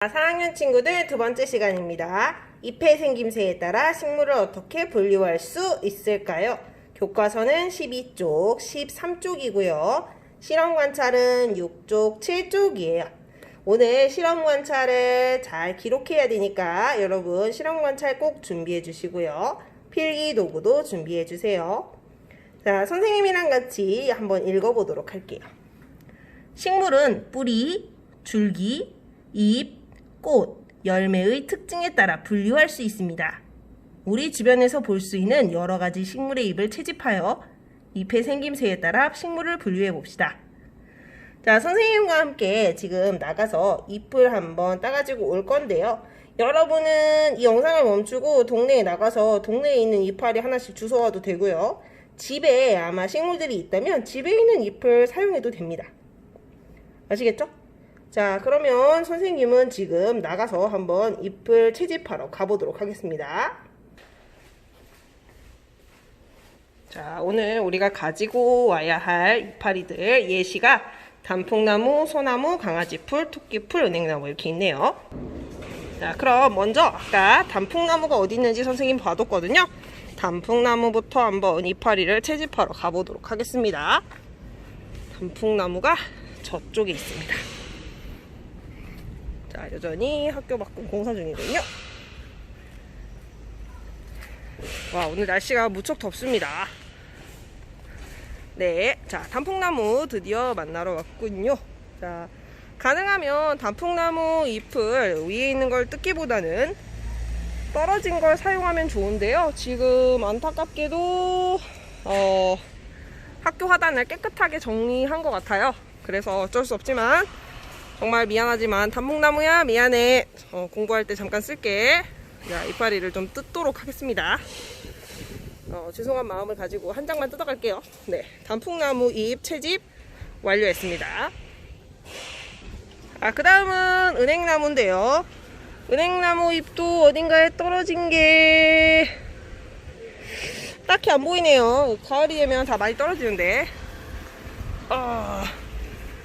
4학년 친구들 두 번째 시간입니다. 잎의 생김새에 따라 식물을 어떻게 분류할 수 있을까요? 교과서는 12쪽, 13쪽이고요. 실험 관찰은 6쪽, 7쪽이에요. 오늘 실험 관찰을 잘 기록해야 되니까 여러분 실험 관찰 꼭 준비해 주시고요. 필기 도구도 준비해 주세요. 자, 선생님이랑 같이 한번 읽어보도록 할게요. 식물은 뿌리, 줄기, 잎, 꽃, 열매의 특징에 따라 분류할 수 있습니다. 우리 주변에서 볼 수 있는 여러 가지 식물의 잎을 채집하여 잎의 생김새에 따라 식물을 분류해 봅시다. 자, 선생님과 함께 지금 나가서 잎을 한번 따가지고 올 건데요. 여러분은 이 영상을 멈추고 동네에 나가서 동네에 있는 이파리 하나씩 주워와도 되고요. 집에 아마 식물들이 있다면 집에 있는 잎을 사용해도 됩니다. 아시겠죠? 자, 그러면 선생님은 지금 나가서 한번 잎을 채집하러 가보도록 하겠습니다. 자, 오늘 우리가 가지고 와야 할 이파리들 예시가 단풍나무, 소나무, 강아지풀, 토끼풀, 은행나무 이렇게 있네요. 자, 그럼 먼저 아까 단풍나무가 어디 있는지 선생님 봐뒀거든요. 단풍나무부터 한번 이파리를 채집하러 가보도록 하겠습니다. 단풍나무가 저쪽에 있습니다. 자, 여전히 학교 밖은 공사 중이군요. 와, 오늘 날씨가 무척 덥습니다. 네, 자, 단풍나무 드디어 만나러 왔군요. 자, 가능하면 단풍나무 잎을 위에 있는 걸 뜯기보다는 떨어진 걸 사용하면 좋은데요. 지금 안타깝게도 학교 화단을 깨끗하게 정리한 것 같아요. 그래서 어쩔 수 없지만 정말 미안하지만 단풍나무야 미안해. 공부할 때 잠깐 쓸게. 자, 이파리를 좀 뜯도록 하겠습니다. 죄송한 마음을 가지고 한 장만 뜯어갈게요. 네, 단풍나무 잎 채집 완료했습니다. 그 다음은 은행나무인데요. 은행나무 잎도 어딘가에 떨어진 게 딱히 안 보이네요. 가을이 되면 다 많이 떨어지는데.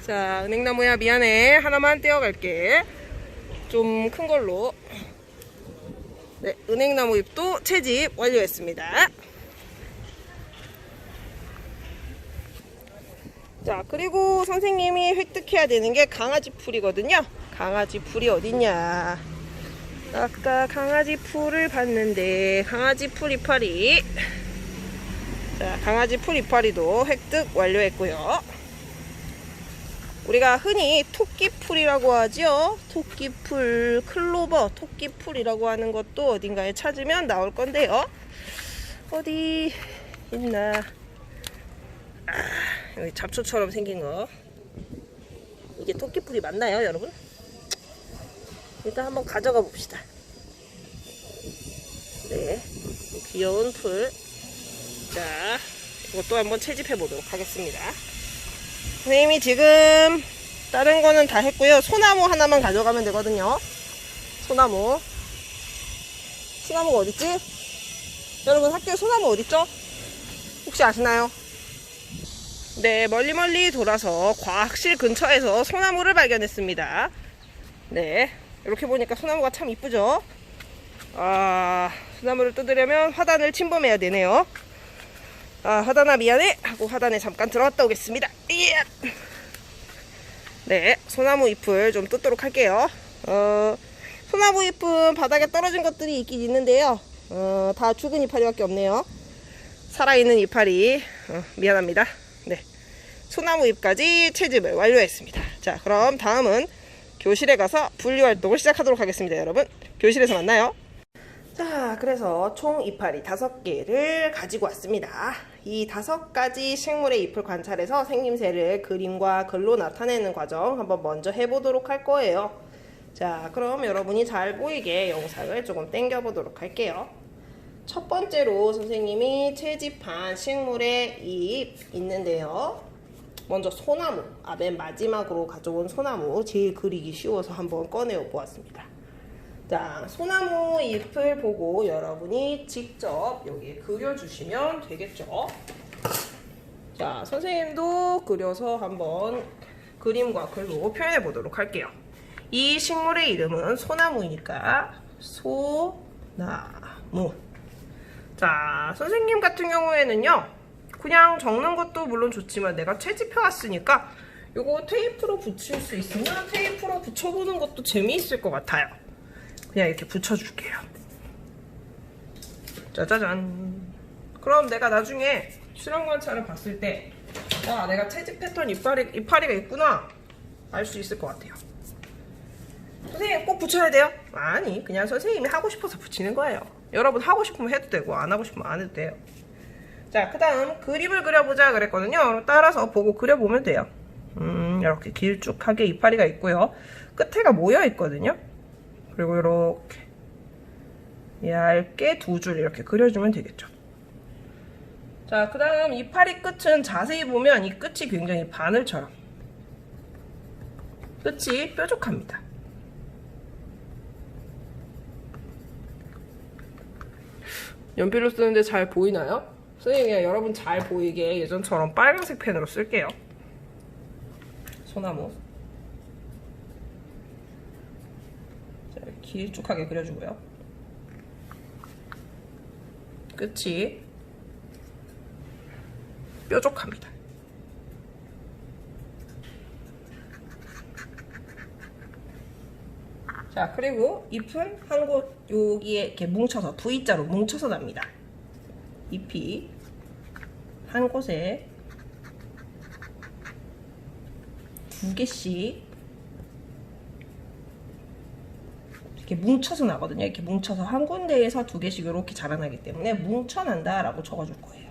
자, 은행나무야 미안해. 하나만 떼어갈게. 좀 큰 걸로. 네, 은행나무 잎도 채집 완료했습니다. 자, 그리고 선생님이 획득해야 되는 게 강아지 풀이거든요. 강아지 풀이 어딨냐. 아까 강아지 풀을 봤는데 강아지 풀 이파리. 자, 강아지 풀 이파리도 획득 완료했고요. 우리가 흔히 토끼풀이라고 하죠. 토끼풀, 클로버, 토끼풀이라고 하는 것도 어딘가에 찾으면 나올 건데요. 어디 있나. 여기 잡초처럼 생긴 거. 이게 토끼풀이 맞나요, 여러분? 일단 한번 가져가 봅시다. 네, 귀여운 풀. 자, 이것도 한번 채집해 보도록 하겠습니다. 선생님이 지금 다른 거는 다 했고요. 소나무 하나만 가져가면 되거든요. 소나무가 어딨지? 여러분, 학교에 소나무 어딨죠? 혹시 아시나요? 네, 멀리 돌아서 과학실 근처에서 소나무를 발견했습니다. 네, 이렇게 보니까 소나무가 참 이쁘죠? 소나무를 뜯으려면 화단을 침범해야 되네요. 화단아 미안해 하고 화단에 잠깐 들어갔다 오겠습니다. 네, 소나무 잎을 좀 뜯도록 할게요. 소나무 잎은 바닥에 떨어진 것들이 있긴 있는데요. 다 죽은 이파리밖에 없네요. 살아있는 이파리 미안합니다. 네, 소나무 잎까지 채집을 완료했습니다. 자, 그럼 다음은 교실에 가서 분류 활동을 시작하도록 하겠습니다. 여러분, 교실에서 만나요. 자, 그래서 총 이파리 5개를 가지고 왔습니다. 이 5가지 식물의 잎을 관찰해서 생김새를 그림과 글로 나타내는 과정 한번 먼저 해보도록 할 거예요. 자, 그럼 여러분이 잘 보이게 영상을 조금 당겨 보도록 할게요. 첫 번째로 선생님이 채집한 식물의 잎 있는데요. 먼저 소나무, 맨 마지막으로 가져온 소나무, 제일 그리기 쉬워서 한번 꺼내어 보았습니다. 자, 소나무 잎을 보고 여러분이 직접 여기에 그려주시면 되겠죠. 자, 선생님도 그려서 한번 그림과 글로 표현해 보도록 할게요. 이 식물의 이름은 소나무이니까 소나무. 자, 선생님 같은 경우에는요, 그냥 적는 것도 물론 좋지만 내가 채집해 왔으니까 요거 테이프로 붙일 수 있으면 테이프로 붙여보는 것도 재미있을 것 같아요. 그냥 이렇게 붙여줄게요. 짜자잔. 그럼 내가 나중에 실험 관찰을 봤을 때, 아, 내가 채집했던 이파리가 있구나 알 수 있을 것 같아요. 선생님 꼭 붙여야 돼요? 아니, 그냥 선생님이 하고 싶어서 붙이는 거예요. 여러분 하고 싶으면 해도 되고 안 하고 싶으면 안 해도 돼요. 자, 그 다음 그림을 그려보자 그랬거든요. 따라서 보고 그려보면 돼요. 이렇게 길쭉하게 이파리가 있고요. 끝에가 모여 있거든요. 그리고 이렇게 얇게 두 줄 이렇게 그려주면 되겠죠. 자, 그 다음 이파리 끝은 자세히 보면 이 끝이 굉장히 바늘처럼 끝이 뾰족합니다. 연필로 쓰는데 잘 보이나요? 선생님이 그냥 여러분 잘 보이게 예전처럼 빨간색 펜으로 쓸게요. 소나무. 자, 길쭉하게 그려주고요. 끝이 뾰족합니다. 자, 그리고 잎은 한 곳 여기에 이렇게 뭉쳐서 V자로 뭉쳐서 납니다. 잎이 한 곳에 두 개씩 이렇게 뭉쳐서 나거든요. 이렇게 뭉쳐서 한 군데에서 두 개씩 이렇게 자라나기 때문에 뭉쳐난다 라고 적어줄 거예요.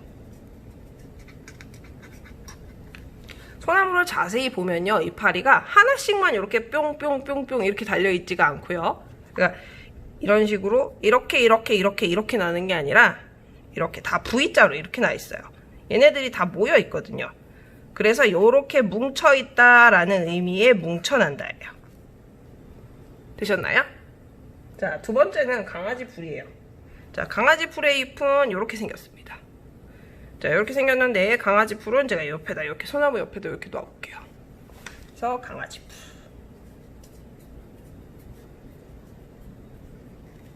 소나무를 자세히 보면요, 이파리가 하나씩만 이렇게 뿅뿅뿅뿅 이렇게 달려있지가 않고요. 그러니까 이런 식으로 이렇게 나는 게 아니라 이렇게 다 V자로 이렇게 나 있어요. 얘네들이 다 모여 있거든요. 그래서 이렇게 뭉쳐 있다라는 의미의 뭉쳐난다예요. 되셨나요? 자, 두 번째는 강아지 풀이에요. 자, 강아지 풀의 잎은 이렇게 생겼습니다. 자, 이렇게 생겼는데 강아지 풀은 제가 옆에다 이렇게 소나무 옆에다 이렇게 놔볼게요. 그래서 강아지 풀.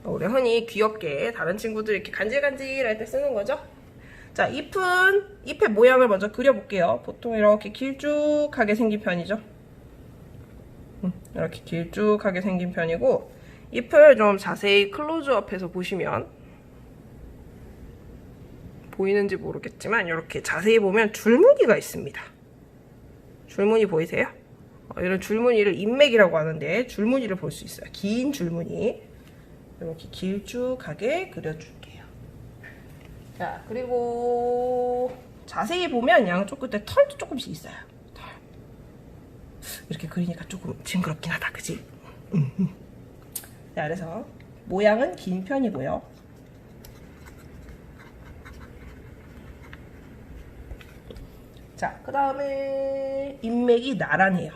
우리 흔히 귀엽게 다른 친구들 이렇게 간질간질할 때 쓰는 거죠. 자, 잎의 모양을 먼저 그려볼게요. 보통 이렇게 길쭉하게 생긴 편이죠. 이렇게 길쭉하게 생긴 편이고, 잎을 좀 자세히 클로즈업해서 보시면 보이는지 모르겠지만 이렇게 자세히 보면 줄무늬가 있습니다. 줄무늬 보이세요? 이런 줄무늬를 잎맥이라고 하는데 줄무늬를 볼 수 있어요. 긴 줄무늬. 이렇게 길쭉하게 그려줄게요. 자, 그리고 자세히 보면 양쪽 끝에 털도 조금씩 있어요. 털. 이렇게 그리니까 조금 징그럽긴 하다, 그치? 자, 그래서 모양은 긴 편이고요. 자, 그 다음에 잎맥이 나란해요.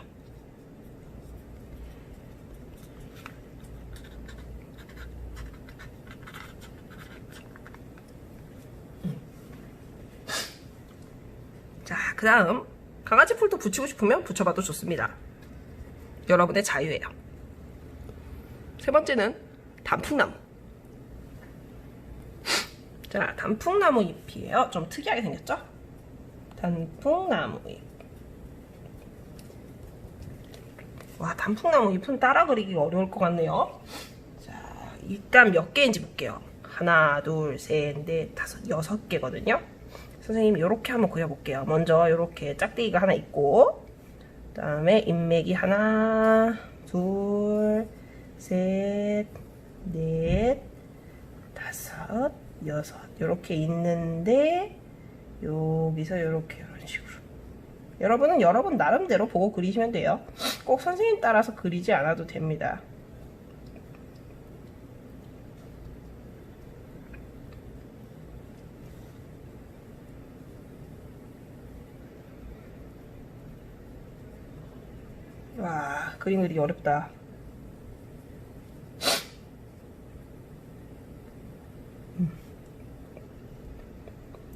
자, 그 다음 강아지 풀도 붙이고 싶으면 붙여봐도 좋습니다. 여러분의 자유예요. 세 번째는 단풍나무. 자, 단풍나무 잎이에요. 좀 특이하게 생겼죠? 단풍나무 잎. 와, 단풍나무 잎은 따라 그리기가 어려울 것 같네요. 자, 일단 몇 개인지 볼게요. 하나, 둘, 셋, 넷, 다섯, 6개거든요. 선생님이 이렇게 한번 그려볼게요. 먼저 이렇게 짝대기가 하나 있고, 그 다음에 잎맥이 하나, 둘, 셋, 넷, 다섯, 6 이렇게 있는데 여기서 이렇게 이런 식으로 여러분은 여러분 나름대로 보고 그리시면 돼요. 꼭 선생님 따라서 그리지 않아도 됩니다. 와, 그림 그리기 어렵다.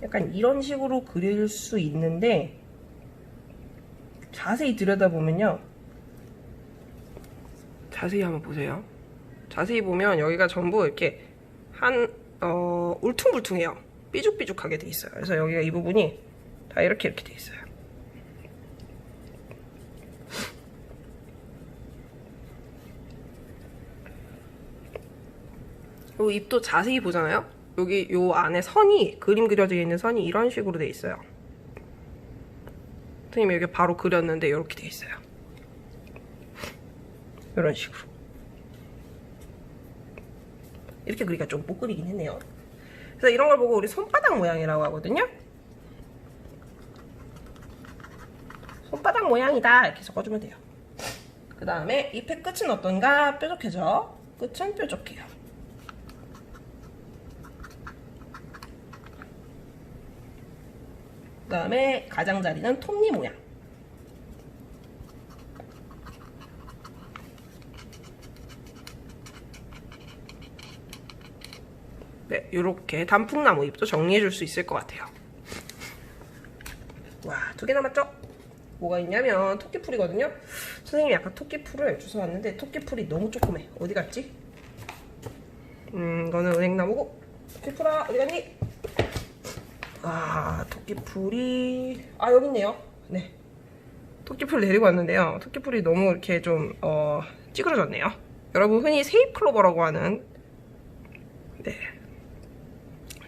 약간 이런 식으로 그릴 수 있는데 자세히 들여다보면요, 자세히 한번 보세요. 자세히 보면 여기가 전부 이렇게 울퉁불퉁해요. 삐죽삐죽하게 돼 있어요. 그래서 여기가 이 부분이 다 이렇게 돼 있어요. 요 입도 자세히 보잖아요. 여기 요 안에 선이, 그림 그려져 있는 선이 이런 식으로 돼 있어요. 선생님이 여기 바로 그렸는데 이렇게 돼 있어요. 이런 식으로. 이렇게 그리기가 좀 못 그리긴 했네요. 그래서 이런 걸 보고 우리 손바닥 모양이라고 하거든요. 손바닥 모양이다 이렇게 적어주면 돼요. 그 다음에 잎의 끝은 어떤가? 뾰족해져. 끝은 뾰족해요. 그 다음에 가장자리는 톱니 모양. 네, 이렇게 단풍나무 잎도 정리해줄 수 있을 것 같아요. 와, 2개 남았죠? 뭐가 있냐면 토끼풀이거든요. 선생님이 아까 토끼풀을 주워왔는데 토끼풀이 너무 조그매. 어디 갔지? 이거는 은행나무고. 토끼풀아 어디 갔니? 아, 토끼풀이 여기 있네요. 네, 토끼풀 데리고 왔는데요. 토끼풀이 너무 이렇게 좀 찌그러졌네요. 여러분 흔히 세잎클로버라고 하는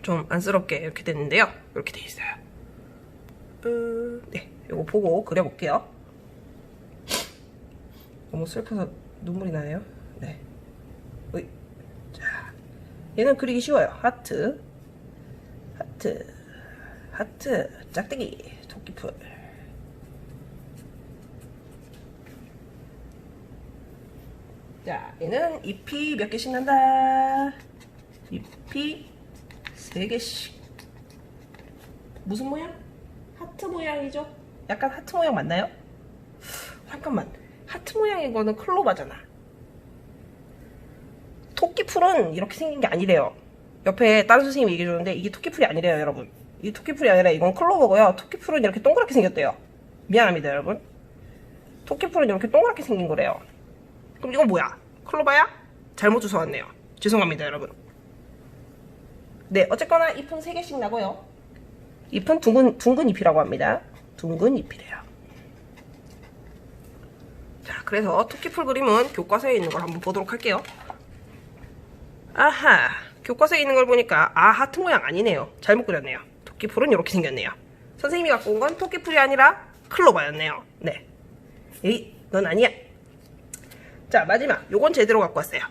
좀 안쓰럽게 이렇게 됐는데요. 이렇게 돼 있어요. 네, 이거 보고 그려볼게요. 너무 슬퍼서 눈물이 나네요. 네, 자, 얘는 그리기 쉬워요. 하트, 하트, 하트, 짝대기, 토끼풀. 자, 얘는 잎이 몇 개씩 난다. 잎이 3개씩. 무슨 모양? 하트 모양이죠? 약간 하트 모양 맞나요? 잠깐만, 하트 모양인 거는 클로바잖아. 토끼풀은 이렇게 생긴 게 아니래요. 옆에 다른 선생님이 얘기해 줬는데 이게 토끼풀이 아니래요, 여러분. 이 토끼풀이 아니라 이건 클로버고요. 토끼풀은 이렇게 동그랗게 생겼대요. 미안합니다, 여러분. 토끼풀은 이렇게 동그랗게 생긴 거래요. 그럼 이건 뭐야? 클로바야? 잘못 주워왔네요. 죄송합니다, 여러분. 네, 어쨌거나 잎은 3개씩 나고요. 잎은 둥근 잎이라고 합니다. 둥근 잎이래요. 자, 그래서 토끼풀 그림은 교과서에 있는 걸 한번 보도록 할게요. 아하, 교과서에 있는 걸 보니까 하트 모양 아니네요. 잘못 그렸네요. 토끼풀은 이렇게 생겼네요. 선생님이 갖고 온 건 토끼풀이 아니라 클로바였네요. 네, 에이, 넌 아니야. 자, 마지막 요건 제대로 갖고 왔어요.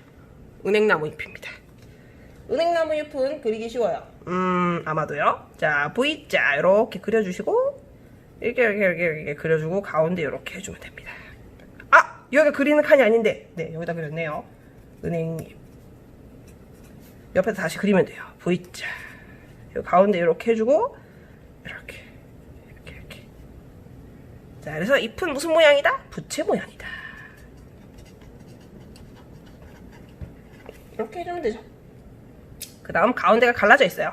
은행나무 잎입니다. 은행나무 잎은 그리기 쉬워요. 아마도요. 자, V자 이렇게 그려주시고 이렇게 그려주고 가운데 이렇게 해주면 됩니다. 여기가 그리는 칸이 아닌데, 네, 여기다 그렸네요. 은행잎 옆에서 다시 그리면 돼요. V자 여기 가운데 이렇게 해주고 이렇게. 자, 그래서 잎은 무슨 모양이다? 부채 모양이다. 이렇게 해주면 되죠. 그 다음 가운데가 갈라져 있어요.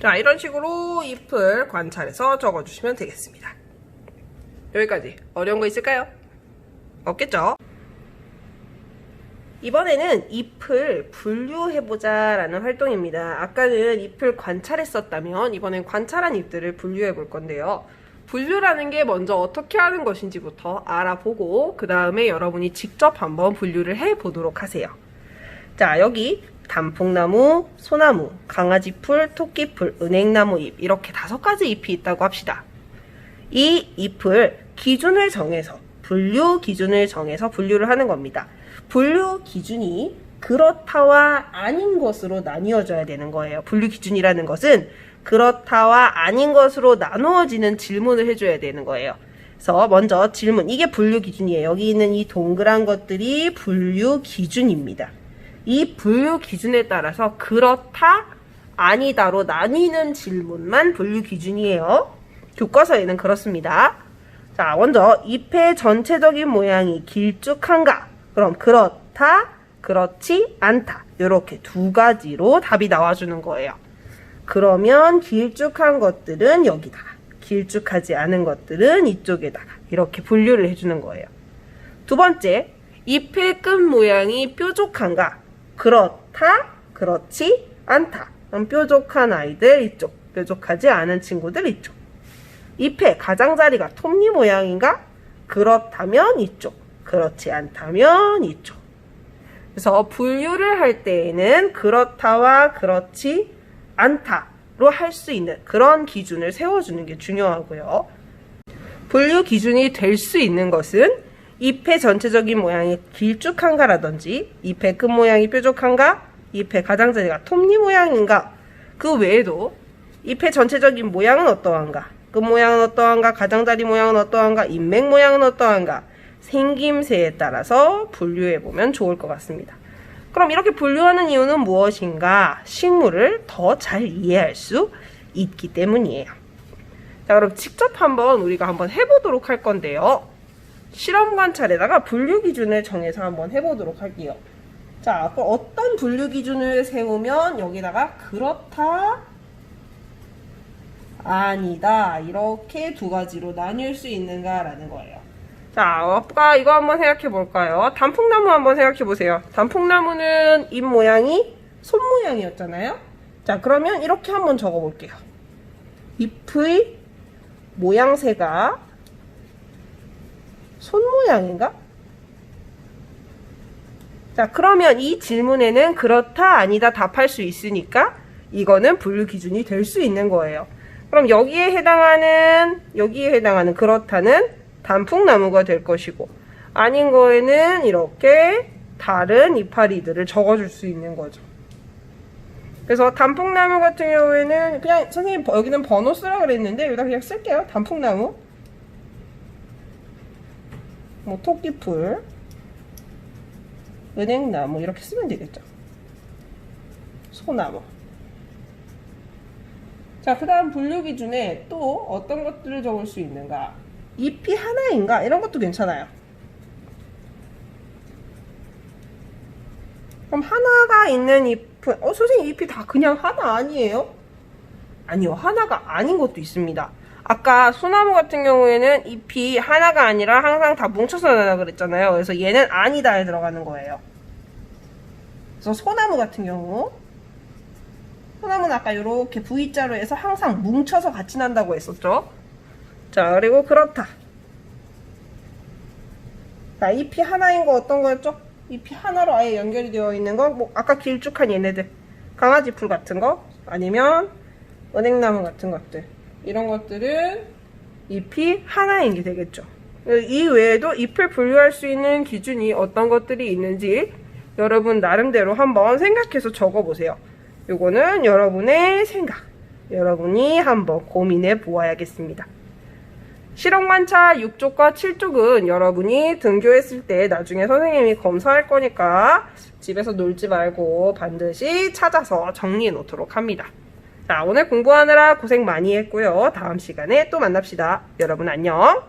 자, 이런 식으로 잎을 관찰해서 적어주시면 되겠습니다. 여기까지 어려운 거 있을까요? 없겠죠? 이번에는 잎을 분류해보자 라는 활동입니다. 아까는 잎을 관찰했었다면 이번엔 관찰한 잎들을 분류해 볼 건데요. 분류라는 게 먼저 어떻게 하는 것인지부터 알아보고 그 다음에 여러분이 직접 한번 분류를 해보도록 하세요. 자, 여기 단풍나무, 소나무, 강아지풀, 토끼풀, 은행나무 잎 이렇게 5가지 잎이 있다고 합시다. 이 잎을 기준을 정해서 분류 기준을 정해서 분류를 하는 겁니다. 분류 기준이 그렇다와 아닌 것으로 나뉘어져야 되는 거예요. 분류 기준이라는 것은 그렇다와 아닌 것으로 나누어지는 질문을 해줘야 되는 거예요. 그래서 먼저 질문, 이게 분류 기준이에요. 여기 있는 이 동그란 것들이 분류 기준입니다. 이 분류 기준에 따라서 그렇다, 아니다로 나뉘는 질문만 분류 기준이에요. 교과서에는 그렇습니다. 자, 먼저 잎의 전체적인 모양이 길쭉한가? 그럼 그렇다, 그렇지 않다. 이렇게 2가지로 답이 나와주는 거예요. 그러면 길쭉한 것들은 여기다. 길쭉하지 않은 것들은 이쪽에다가 이렇게 분류를 해주는 거예요. 두 번째, 잎의 끝 모양이 뾰족한가? 그렇다, 그렇지 않다. 그럼 뾰족한 아이들 이쪽, 뾰족하지 않은 친구들 이쪽. 잎의 가장자리가 톱니 모양인가? 그렇다면 이쪽, 그렇지 않다면 이쪽. 그래서 분류를 할 때에는 그렇다와 그렇지 않다로 할 수 있는 그런 기준을 세워주는 게 중요하고요. 분류 기준이 될 수 있는 것은 잎의 전체적인 모양이 길쭉한가라든지 잎의 끝 모양이 뾰족한가, 잎의 가장자리가 톱니 모양인가, 그 외에도 잎의 전체적인 모양은 어떠한가, 끝 모양은 어떠한가, 가장자리 모양은 어떠한가, 잎맥 모양은 어떠한가, 생김새에 따라서 분류해보면 좋을 것 같습니다. 그럼 이렇게 분류하는 이유는 무엇인가? 식물을 더 잘 이해할 수 있기 때문이에요. 자, 그럼 직접 우리가 한번 해보도록 할 건데요. 실험 관찰에다가 분류 기준을 정해서 한번 해보도록 할게요. 자, 그럼 어떤 분류 기준을 세우면 여기다가 그렇다, 아니다 이렇게 두 가지로 나뉠 수 있는가라는 거예요. 자, 아까 이거 한번 생각해 볼까요? 단풍나무 한번 생각해 보세요. 단풍나무는 잎 모양이 손 모양이었잖아요. 자, 그러면 이렇게 한번 적어 볼게요. 잎의 모양새가 손 모양인가? 자, 그러면 이 질문에는 그렇다, 아니다 답할 수 있으니까 이거는 분류 기준이 될 수 있는 거예요. 그럼 여기에 해당하는 그렇다는 단풍나무가 될 것이고, 아닌 거에는 이렇게 다른 이파리들을 적어줄 수 있는 거죠. 그래서 단풍나무 같은 경우에는 그냥 선생님 여기는 번호 쓰라 그랬는데 여기다 그냥 쓸게요. 단풍나무, 뭐 토끼풀, 은행나무 이렇게 쓰면 되겠죠. 소나무. 자, 그 다음 분류 기준에 또 어떤 것들을 적을 수 있는가? 잎이 하나인가? 이런 것도 괜찮아요. 그럼 하나가 있는 잎은 선생님 잎이 다 그냥 하나 아니에요? 아니요, 하나가 아닌 것도 있습니다. 아까 소나무 같은 경우에는 잎이 하나가 아니라 항상 다 뭉쳐서 나라 그랬잖아요. 그래서 얘는 아니다에 들어가는 거예요. 그래서 소나무 같은 경우, 소나무는 아까 이렇게 V자로 해서 항상 뭉쳐서 같이 난다고 했었죠. 자, 그리고 그렇다. 자, 잎이 하나인 거 어떤 거였죠? 잎이 하나로 아예 연결이 되어 있는 거, 뭐 아까 길쭉한 얘네들, 강아지 풀 같은 거, 아니면 은행나무 같은 것들, 이런 것들은 잎이 하나인 게 되겠죠. 이 외에도 잎을 분류할 수 있는 기준이 어떤 것들이 있는지 여러분 나름대로 한번 생각해서 적어보세요. 요거는 여러분의 생각, 여러분이 한번 고민해 보아야겠습니다. 실험관찰 6쪽과 7쪽은 여러분이 등교했을 때 나중에 선생님이 검사할 거니까 집에서 놀지 말고 반드시 찾아서 정리해 놓도록 합니다. 자, 오늘 공부하느라 고생 많이 했고요. 다음 시간에 또 만납시다. 여러분 안녕.